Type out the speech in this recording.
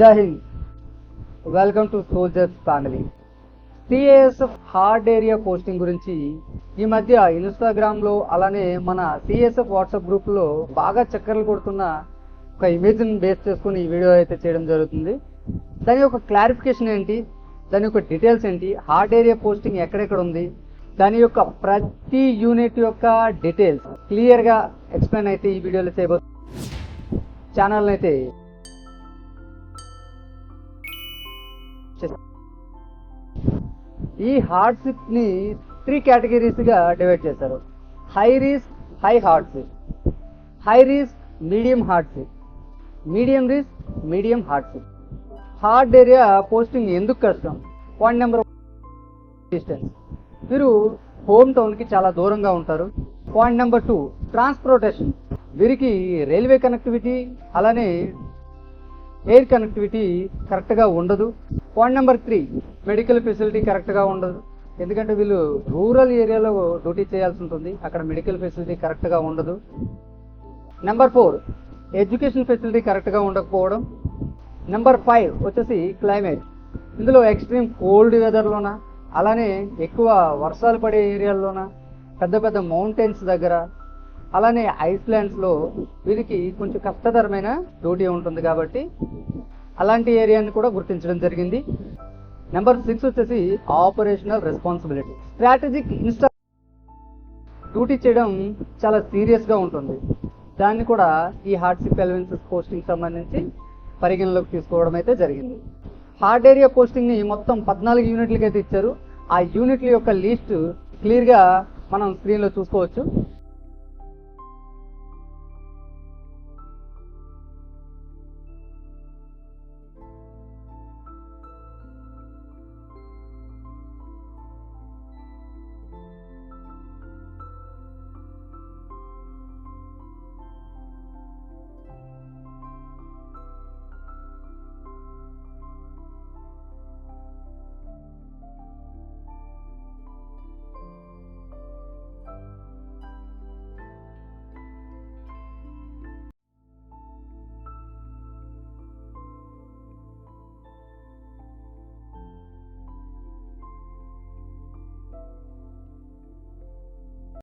జై Hind, welcome to soldiers family. CSF hard area posting గురించి ఈ మధ్య ఇన్స్టాగ్రామ్లో అలానే మన సిఎస్ఎఫ్ వాట్సాప్ గ్రూప్లో బాగా చక్కర్లు కొడుతున్న ఒక ఇమేజ్ని బేస్ చేసుకుని ఈ వీడియో అయితే చేయడం జరుగుతుంది. దాని యొక్క క్లారిఫికేషన్ ఏంటి, దాని యొక్క డీటెయిల్స్ ఏంటి, హార్డ్ ఏరియా పోస్టింగ్ ఎక్కడెక్కడ ఉంది, దాని యొక్క ప్రతి యూనిట్ యొక్క డీటెయిల్స్ క్లియర్గా ఎక్స్ప్లెయిన్ అయితే ఈ వీడియోలో చేయబోతుంది. ఛానల్ అయితే ఈ హార్డ్షిప్ ని 3 కేటగిరీస్ గా డివైడ్ చేశారు. High risk, high hardship, high risk, medium hardship, medium risk, medium hardship. Hard area posting ఎందుకు కష్టం? పాయింట్ నెంబర్ డిస్టెన్స్, వీరు హోమ్ టౌన్ కి చాలా దూరంగా ఉంటారు. పాయింట్ నెంబర్ 2 ట్రాన్స్పోర్టేషన్, వీరికి రైల్వే కనెక్టివిటీ అలానే ఎయిర్ కనెక్టివిటీ కరెక్ట్గా ఉండదు. పాయింట్ నెంబర్ 3 మెడికల్ ఫెసిలిటీ కరెక్ట్గా ఉండదు, ఎందుకంటే వీళ్ళు రూరల్ ఏరియాలో డ్యూటీ చేయాల్సి ఉంటుంది, అక్కడ మెడికల్ ఫెసిలిటీ కరెక్ట్గా ఉండదు. నెంబర్ 4 ఎడ్యుకేషన్ ఫెసిలిటీ కరెక్ట్గా ఉండకపోవడం. నెంబర్ 5 వచ్చేసి క్లైమేట్, ఇందులో ఎక్స్ట్రీమ్ కోల్డ్ వెదర్లోన అలానే ఎక్కువ వర్షాలు పడే ఏరియాల్లోన పెద్ద పెద్ద మౌంటైన్స్ దగ్గర అలానే ఐస్లాండ్స్లో వీరికి కొంచెం కష్టతరమైన డ్యూటీ ఉంటుంది కాబట్టి అలాంటి ఏరియాని కూడా గుర్తించడం జరిగింది. నెంబర్ 6 వచ్చేసి ఆపరేషనల్ రెస్పాన్సిబిలిటీ, స్ట్రాటజిక్ డ్యూటీ చేయడం చాలా సీరియస్గా ఉంటుంది, దాన్ని కూడా ఈ హార్డ్షిప్ ఎలవెన్సెస్ పోస్టింగ్ సంబంధించి పరిగణలోకి తీసుకోవడం అయితే జరిగింది. హార్డ్ ఏరియా పోస్టింగ్ని మొత్తం 14 యూనిట్లకి అయితే ఇచ్చారు. ఆ యూనిట్ల యొక్క లిస్ట్ క్లియర్గా మనం స్క్రీన్లో చూసుకోవచ్చు.